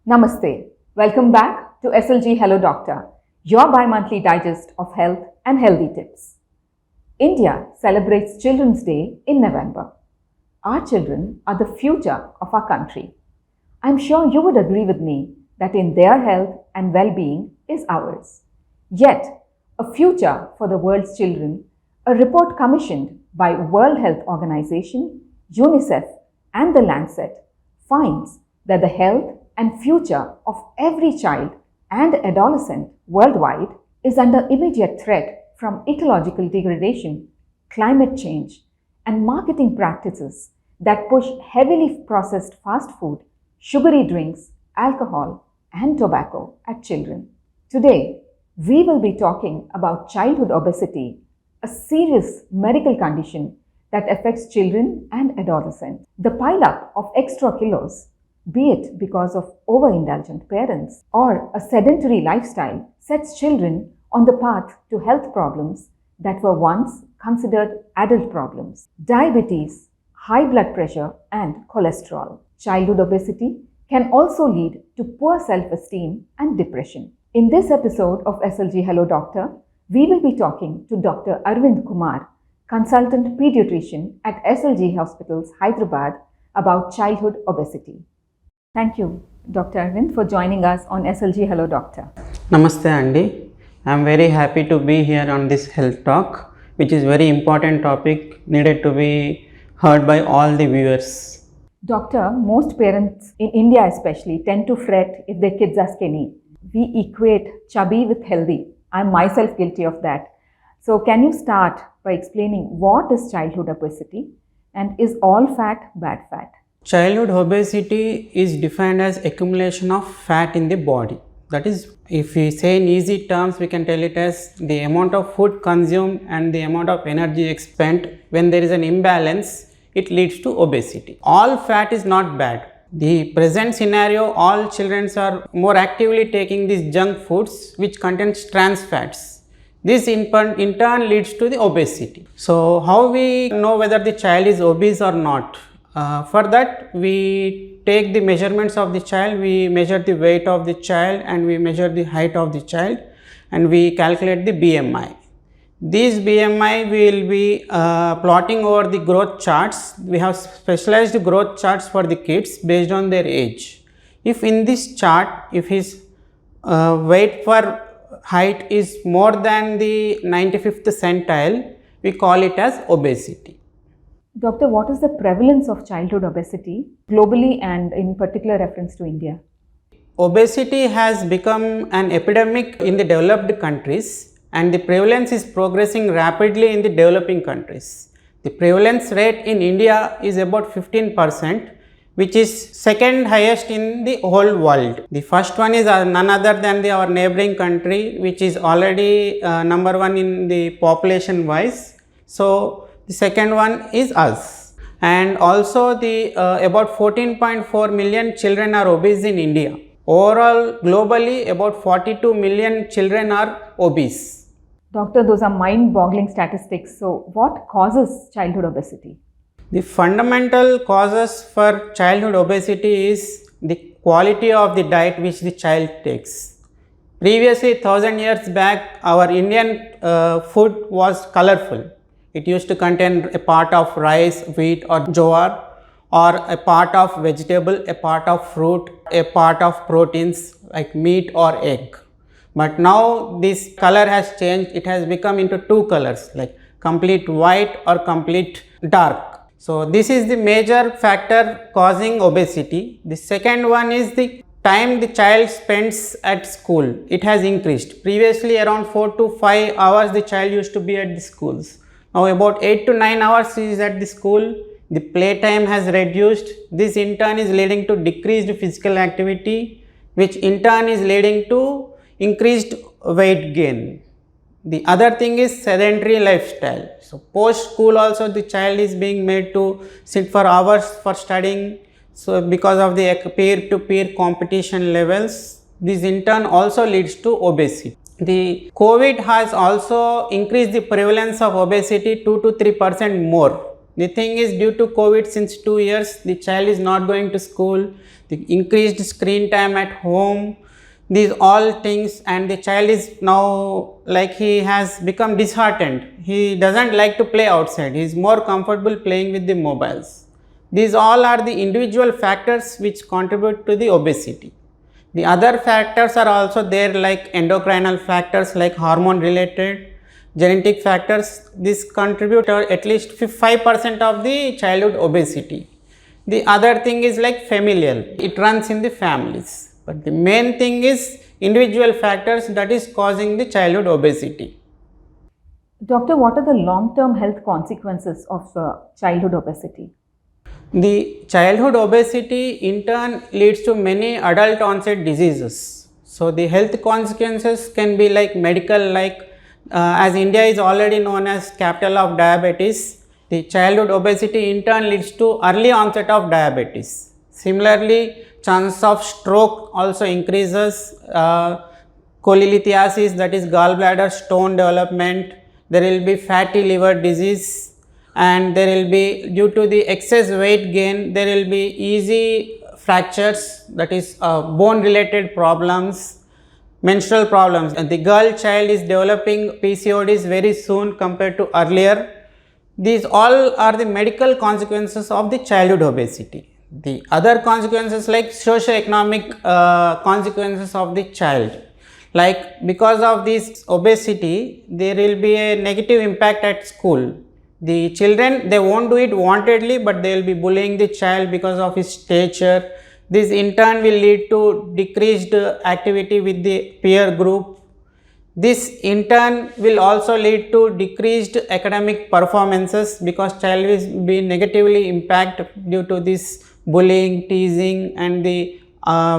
Namaste. Welcome back to SLG Hello Doctor, your bi-monthly digest of health and healthy tips. India celebrates Children's Day in November. Our children are the future of our country. I'm sure you would agree with me that in their health and well-being is ours. Yet, a future for the world's children, a report commissioned by World Health Organization, UNICEF and The Lancet finds that the health and future of every child and adolescent worldwide is under immediate threat from ecological degradation, climate change, and marketing practices that push heavily processed fast food, sugary drinks, alcohol, and tobacco at children. Today, we will be talking about childhood obesity, a serious medical condition that affects children and adolescents. The pile-up of extra kilos, be it because of overindulgent parents or a sedentary lifestyle, sets children on the path to health problems that were once considered adult problems. Diabetes, high blood pressure, and cholesterol. Childhood obesity can also lead to poor self-esteem and depression. In this episode of SLG Hello Doctor, we will be talking to Dr. Arvind Kumar, consultant pediatrician at SLG Hospitals, Hyderabad, about childhood obesity. Thank you, Dr. Arvind, for joining us on SLG Hello Doctor. Namaste Andy. I am very happy to be here on this health talk, which is very important topic needed to be heard by all the viewers. Doctor, most parents in India especially tend to fret if their kids are skinny. We equate chubby with healthy. I'm myself guilty of that. So can you start by explaining what is childhood obesity and is all fat bad fat? Childhood obesity is defined as accumulation of fat in the body. That is, if we say in easy terms, we can tell it as the amount of food consumed and the amount of energy spent. When there is an imbalance, it leads to obesity. All fat is not bad. The present scenario, all children are more actively taking these junk foods which contains trans fats. This in turn leads to the obesity. So how we know whether the child is obese or not? For that, we take the measurements of the child, we measure the weight of the child and we measure the height of the child and we calculate the BMI. These BMI will be plotting over the growth charts. We have specialized growth charts for the kids based on their age. If in this chart, if his weight per height is more than the 95th centile, we call it as obesity. Doctor, what is the prevalence of childhood obesity globally and in particular reference to India? Obesity has become an epidemic in the developed countries and the prevalence is progressing rapidly in the developing countries. The prevalence rate in India is about 15%, which is second highest in the whole world. The first one is none other than our neighboring country, which is already number one in the population wise. So the second one is us, and also the about 14.4 million children are obese in India. Overall, globally, about 42 million children are obese. Doctor, those are mind-boggling statistics. So, what causes childhood obesity? The fundamental causes for childhood obesity is the quality of the diet which the child takes. Previously, 1000 years back, our Indian food was colorful. It used to contain a part of rice, wheat or jowar, or a part of vegetable, a part of fruit, a part of proteins like meat or egg. But now this color has changed. It has become into two colors like complete white or complete dark. So this is the major factor causing obesity. The second one is the time the child spends at school. It has increased. Previously around 4 to 5 hours the child used to be at the schools. Now about 8 to 9 hours is at the school. The playtime has reduced. This in turn is leading to decreased physical activity, which in turn is leading to increased weight gain. The other thing is sedentary lifestyle. So post school also the child is being made to sit for hours for studying. So because of the peer-to-peer competition levels, this in turn also leads to obesity. The COVID has also increased the prevalence of obesity 2 to 3% more The thing is, due to COVID, since 2 years, the child is not going to school, the increased screen time at home, these all things, and the child is now like he has become disheartened. He doesn't like to play outside. He is more comfortable playing with the mobiles. These all are the individual factors which contribute to the obesity. The other factors are also there, like endocrinal factors, like hormone related, genetic factors. This contribute to at least 5% of the childhood obesity. The other thing is like familial, it runs in the families. But the main thing is individual factors that is causing the childhood obesity. Doctor, what are the long-term health consequences of childhood obesity? The childhood obesity in turn leads to many adult onset diseases. So the health consequences can be like medical, like as India is already known as capital of diabetes, the childhood obesity in turn leads to early onset of diabetes. Similarly, chance of stroke also increases, cholelithiasis, that is gallbladder stone development, there will be fatty liver disease, and there will be, due to the excess weight gain, there will be easy fractures, that is bone related problems, menstrual problems, and the girl child is developing PCODs very soon compared to earlier. These all are the medical consequences of the childhood obesity. The other consequences like socio-economic consequences of the child, like because of this obesity there will be a negative impact at school. The children, they won't do it wantedly, but they will be bullying the child because of his stature. This in turn will lead to decreased activity with the peer group. This in turn will also lead to decreased academic performances because child will be negatively impacted due to this bullying, teasing, and the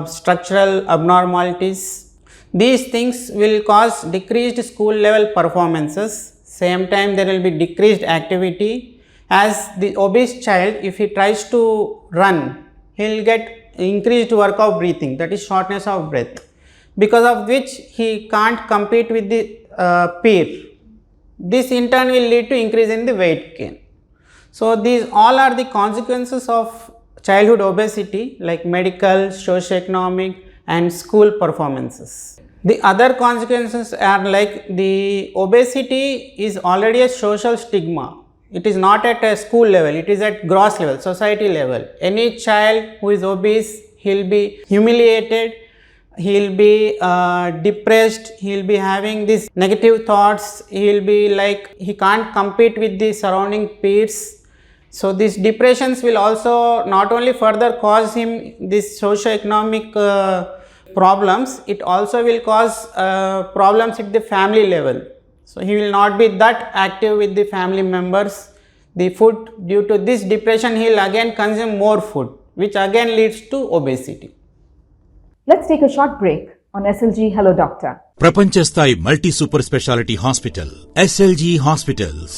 structural abnormalities. These things will cause decreased school level performances. Same time there will be decreased activity, as the obese child, if he tries to run, he will get increased work of breathing, that is shortness of breath, because of which he can't compete with the peer. This in turn will lead to increase in the weight gain. So these all are the consequences of childhood obesity, like medical, socio-economic, and school performances. The other consequences are like the obesity is already a social stigma. It is not at a school level, it is at gross level, society level. Any child who is obese, he will be humiliated, he will be depressed, he will be having these negative thoughts, he will be like, he can't compete with the surrounding peers. So these depressions will also not only further cause him this socio-economic problems, it also will cause problems at the family level. So he will not be that active with the family members. The food, due to this depression, he will again consume more food, which again leads to obesity. Let's take a short break on SLG Hello Doctor. ప్రపంచ స్థాయి multi super speciality hospital SLG hospitals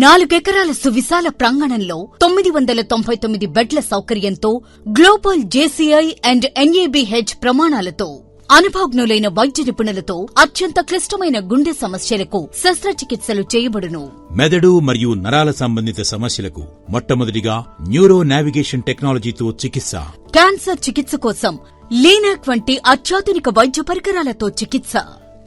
4 ఎకరాల సువిశాల ప్రాంగణంలో 999 బెడ్ల సౌకర్యంతో global JCI and NABH ప్రమాణాలతో అనుభవజ్ఞులైన వైద్య నిపుణులతో అత్యంత క్లిష్టమైన గుండె సమస్యలకు శస్త్రచికిత్సలు చేయబడును. మెదడు మరియు నరాల సంబంధిత సమస్యలకు మొట్టమొదటిగా న్యూరో నావిగేషన్ టెక్నాలజీతో చికిత్స. క్యాన్సర్ చికిత్స కోసం లీనాక్ వంటి అత్యాధునిక వైద్య పరికరాలతో చికిత్స.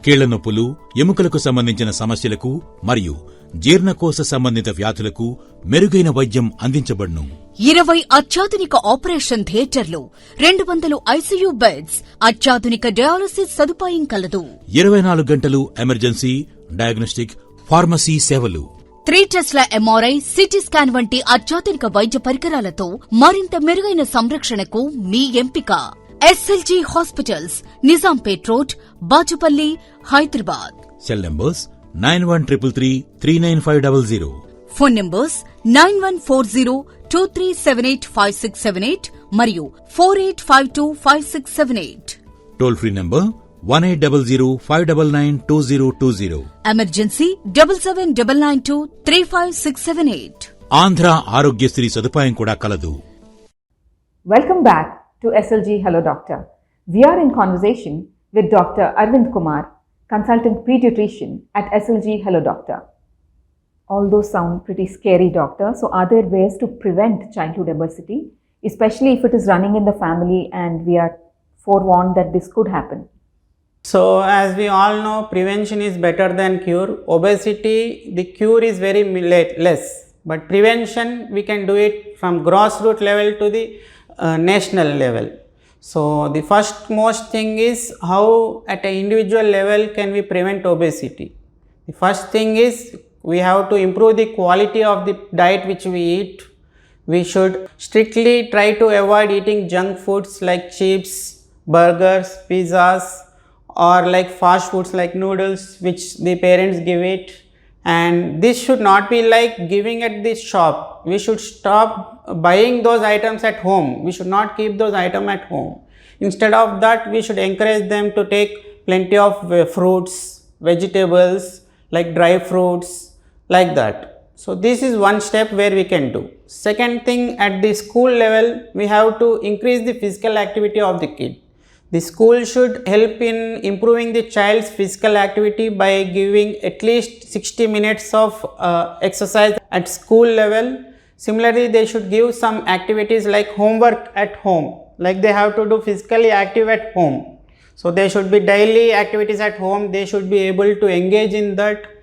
కీళ్ల నొప్పులు, ఎముకలకు సంబంధించిన సమస్యలకు మరియు జీర్ణకోశ సంబంధిత వ్యాధులకు మెరుగైన వైద్యం అందించబడును. 20 అత్యాధునిక ఆపరేషన్ థియేటర్లు, 200 ICU బెడ్స్, అత్యాధునిక డయాలసిస్ సదుపాయం కలదు. 24 గంటలు ఎమర్జెన్సీ, డయాగ్నోస్టిక్, ఫార్మసీ సేవలు. 3 టెస్ట్ల MRI, CT స్కాన్ వంటి అత్యాధునిక వైద్య పరికరాలతో మరింత మెరుగైన సంరక్షణకు మీ ఎంపిక SLG hospitals, Nizampet road, Bachupally, Hyderabad. Cell numbers 9133395500. Phone numbers 914023785678 మరియు 48525678. Toll free number 1800599220. Emergency 7799235678. Andhra Aarogyasri సదుపాయం కూడా కలదు. Welcome back to SLG Hello Doctor. We are in conversation with Dr. Arvind Kumar, consultant pediatrician at SLG Hello Doctor. All those sound pretty scary, doctor. So, are there ways to prevent childhood obesity, especially if it is running in the family and we are forewarned that this could happen? So, as we all know, prevention is better than cure. Obesity, the cure is very less, but prevention we can do it from grassroots level to the national level. So, the first most thing is how at an individual level can we prevent obesity. The first thing is we have to improve the quality of the diet which we eat. We should strictly try to avoid eating junk foods like chips, burgers, pizzas, or like fast foods like noodles which the parents give it. And this should not be like giving at the shop. We should stop buying those items at home. We should not keep those items at home. Instead of that, we should encourage them to take plenty of fruits, vegetables like dry fruits, like that. So this is one step where we can do. Second thing, at the school level, we have to increase the physical activity of the kid. The school should help in improving the child's physical activity by giving at least 60 minutes of exercise at school level. Similarly, they should give some activities like homework at home, like they have to do physically active at home. So there should be daily activities at home. They should be able to engage in that.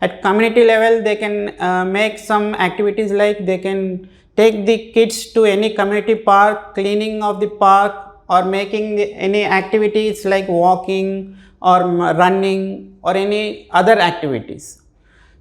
At community level, they can make some activities like they can take the kids to any community park, cleaning of the park, or making any activities like walking or running or any other activities.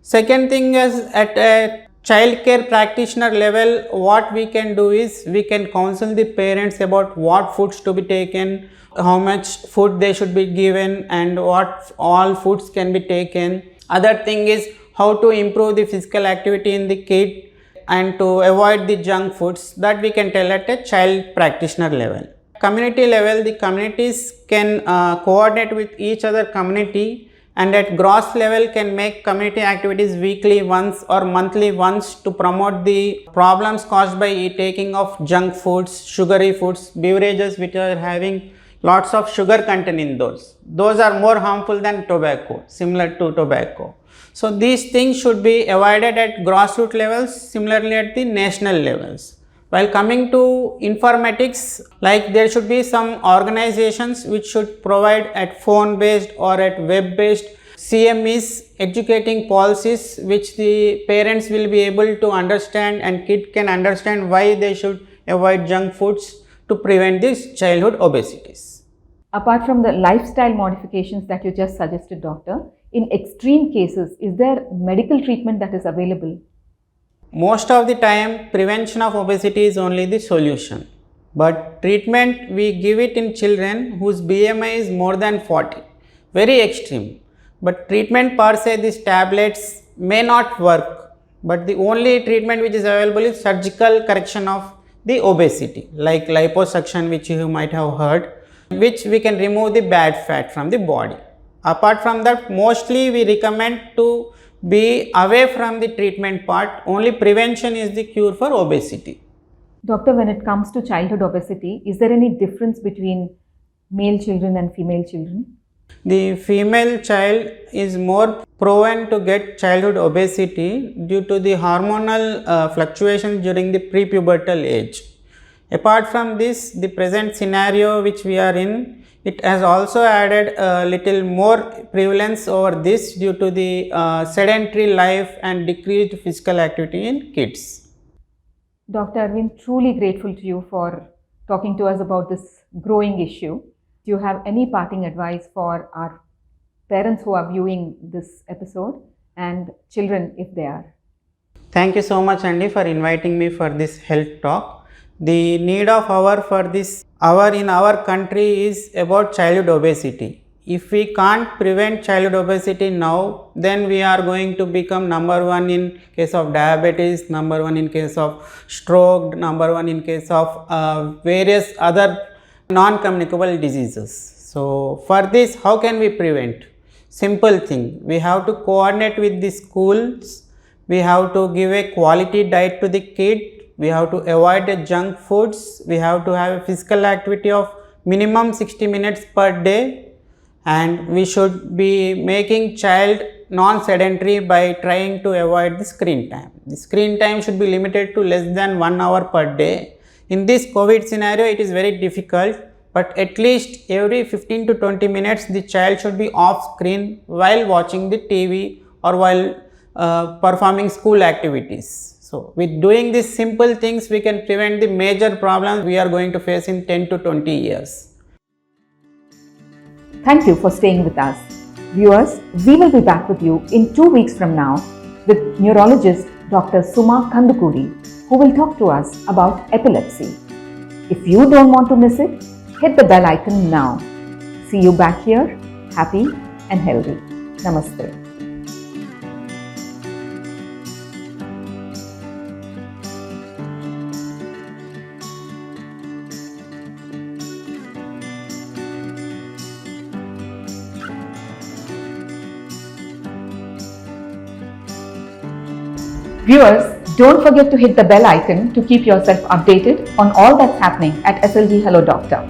Second thing is at a child care practitioner level, what we can do is we can counsel the parents about what foods to be taken, how much food they should be given, and what all foods can be taken. Other thing is how to improve the physical activity in the kid and to avoid the junk foods, that we can tell at a child practitioner level. Community level, the communities can coordinate with each other community, and at gross level can make community activities weekly once or monthly once to promote the problems caused by taking of junk foods, sugary foods, beverages which are having lots of sugar content in those. Those are more harmful than tobacco, similar to tobacco. So these things should be avoided at grassroots levels, similarly at the national levels. While coming to informatics, like there should be some organizations which should provide at phone based or at web based CMEs, educating policies which the parents will be able to understand and kid can understand why they should avoid junk foods to prevent these childhood obesities. Apart from the lifestyle modifications that you just suggested, doctor, in extreme cases, is there medical treatment that is available? Most of the time, prevention of obesity is only the solution. But treatment, we give it in children whose BMI is more than 40. Very extreme. But treatment per se, these tablets may not work. But the only treatment which is available is surgical correction of the obesity, like liposuction, which you might have heard, which we can remove the bad fat from the body. Apart from that, mostly we recommend to be away from the treatment part. Only prevention is the cure for obesity. Doctor, when it comes to childhood obesity, is there any difference between male children and female children? The female child is more prone to get childhood obesity due to the hormonal fluctuations during the prepubertal age. Apart from this, the present scenario which we are in, it has also added a little more prevalence over this due to the sedentary life and decreased physical activity in kids. Doctor, I've been truly grateful to you for talking to us about this growing issue. Do you have any parting advice for our parents who are viewing this episode and children if they are? Thank you so much, Andy, for inviting me for this health talk. The need of hour for this hour in our country is about childhood obesity. If we can't prevent childhood obesity now, then we are going to become number one in case of diabetes, number one in case of stroke, number one in case of various other non-communicable diseases. So for this, how can we prevent? Simple thing, we have to coordinate with the schools, we have to give a quality diet to the kid, we have to avoid the junk foods, we have to have a physical activity of minimum 60 minutes per day, and we should be making child non-sedentary by trying to avoid the screen time. The screen time should be limited to less than 1 hour per day. In this COVID scenario, it is very difficult, but at least every 15 to 20 minutes, the child should be off screen while watching the TV or while performing school activities. So, with doing these simple things, we can prevent the major problems we are going to face in 10 to 20 years. Thank you for staying with us. Viewers, we will be back with you in 2 weeks from now with neurologist Dr. Suma Kandukuri, who will talk to us about epilepsy. If you don't want to miss it, hit the bell icon now. See you back here, happy and healthy. Namaste. Viewers, don't forget to hit the bell icon to keep yourself updated on all that's happening at SLG Hello Doctor.